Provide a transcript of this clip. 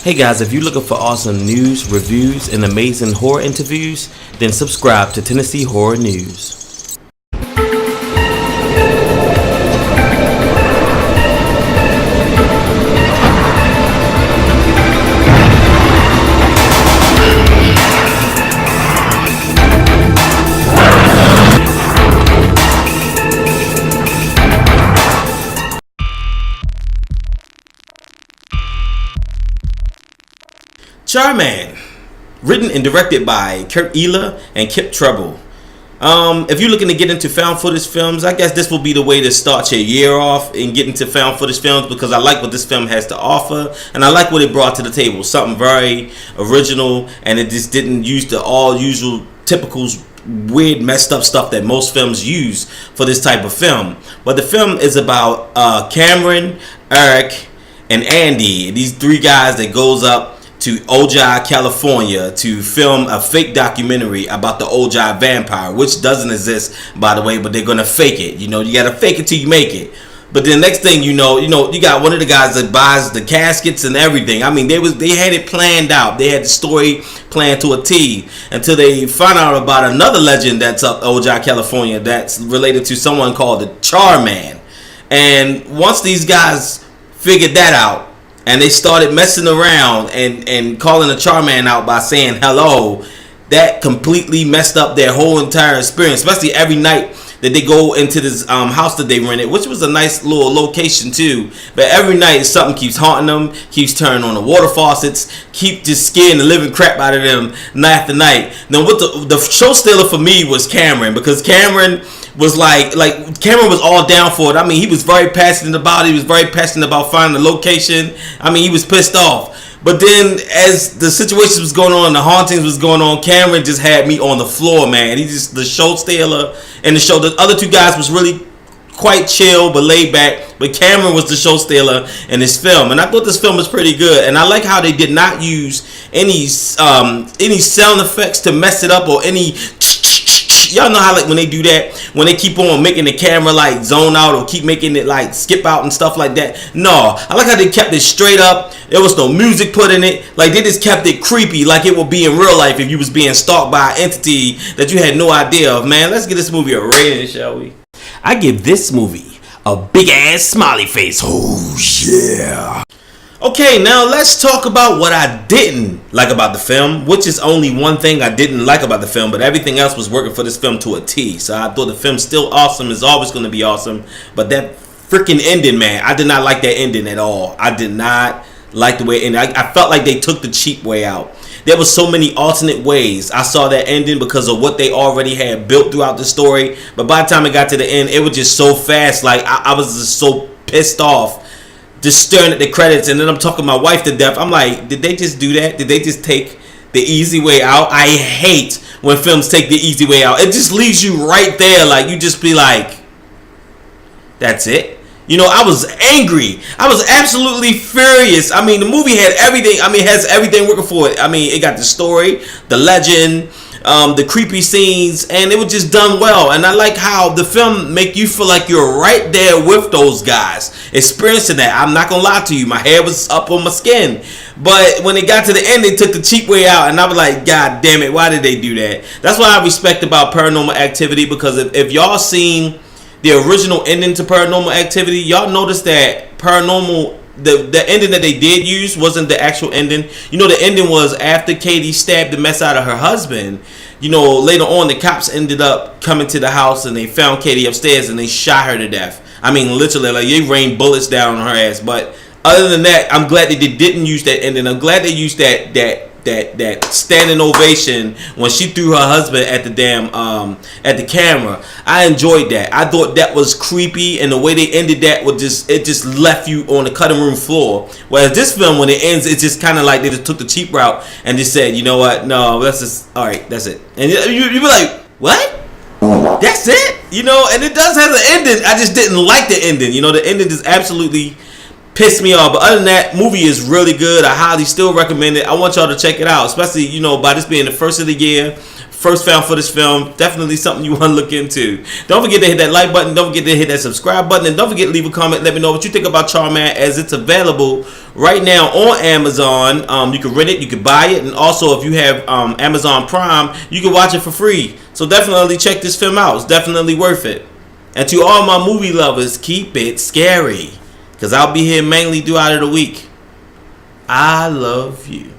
Hey guys, if you're looking for awesome news, reviews, and amazing horror interviews, then subscribe to Tennessee Horror News. Char, written and directed by Kurt Ela and Kip Treble. If you're looking to get into found footage films, I guess this will be the way to start your year off and get into found footage films, because I like what this film has to offer and I like what it brought to the table. Something very original, and it just didn't use the all usual typical weird messed up stuff that most films use for this type of film. But the film is about Cameron, Eric, and Andy, these three guys that goes up to Ojai, California to film a fake documentary about the Ojai vampire, which doesn't exist, by the way, but they're gonna fake it. You gotta fake it till you make it. But then next thing you got one of the guys that buys the caskets and everything. I mean, they had it planned out. They had the story planned to a T, until they find out about another legend that's up Ojai, California, that's related to someone called the Char Man. And once these guys figured that out, and they started messing around and calling the Charman out by saying hello, that completely messed up their whole entire experience, especially every night that they go into this house that they rented, which was a nice little location too. But every night something keeps haunting them, keeps turning on the water faucets, keep just scaring the living crap out of them night after night. Now what the show stealer for me was Cameron, because Cameron was like Cameron was all down for it. I mean, he was very passionate about it. He was very passionate about finding the location. I mean, he was pissed off. But then as the situation was going on, the hauntings was going on, Cameron just had me on the floor, man. He just, the show stealer and the show, the other two guys was really quite chill but laid back, but Cameron was the show stealer in this film. And I thought this film was pretty good, and I like how they did not use any sound effects to mess it up, or any y'all know how like when they do that, when they keep on making the camera like zone out or keep making it like skip out and stuff like that. No, I like how they kept it straight up. There was no music put in it. Like, they just kept it creepy, like it would be in real life if you was being stalked by an entity that you had no idea of. Man, let's give this movie a rating, shall we? I give this movie a big ass smiley face. Oh yeah. Okay, now let's talk about what I didn't like about the film, which is only one thing I didn't like about the film, but everything else was working for this film to a T. So I thought the film's still awesome, is always going to be awesome, but that freaking ending, man, I did not like that ending at all. I did not like the way it ended. I felt like they took the cheap way out. There was so many alternate ways I saw that ending because of what they already had built throughout the story, but by the time it got to the end, it was just so fast. Like, I was just so pissed off, just staring at the credits, and then I'm talking my wife to death. I'm like, did they just do that? Did they just take the easy way out? I hate when films take the easy way out. It just leaves you right there. Like, you just be like, that's it? I was angry. I was absolutely furious. I mean, the movie had everything. I mean, it has everything working for it. I mean, it got the story, the legend, the creepy scenes, and it was just done well. And I like how the film make you feel like you're right there with those guys, experiencing that. I'm not gonna lie to you, my hair was up on my skin. But when it got to the end, they took the cheap way out, and I was like, God damn it, why did they do that? That's what I respect about Paranormal Activity, because if y'all seen the original ending to Paranormal Activity, y'all notice that Paranormal, the ending that they did use wasn't the actual ending. The ending was after Katie stabbed the mess out of her husband. Later on, the cops ended up coming to the house, and they found Katie upstairs, and they shot her to death. I mean, literally, like, they rained bullets down on her ass. But other than that, I'm glad that they didn't use that ending. I'm glad they used that standing ovation when she threw her husband at the at the camera. I enjoyed that. I thought that was creepy, and the way they ended that was just left you on the cutting room floor. Whereas this film, when it ends, it's just kind of like they just took the cheap route and just said, you know what, no, that's just, all right, that's it. And you be like, what? That's it? And it does have an ending. I just didn't like the ending. The ending just absolutely pissed me off. But other than that, movie is really good. I highly still recommend it. I want y'all to check it out, especially by this being the first of the year. first found footage film. Definitely something you want to look into. Don't forget to hit that like button. Don't forget to hit that subscribe button. And don't forget to leave a comment. Let me know what you think about Char, man, as it's available right now on Amazon. You can rent it. You can buy it. And also, if you have Amazon Prime, you can watch it for free. So definitely check this film out. It's definitely worth it. And to all my movie lovers, keep it scary. Because I'll be here mainly throughout the week. I love you.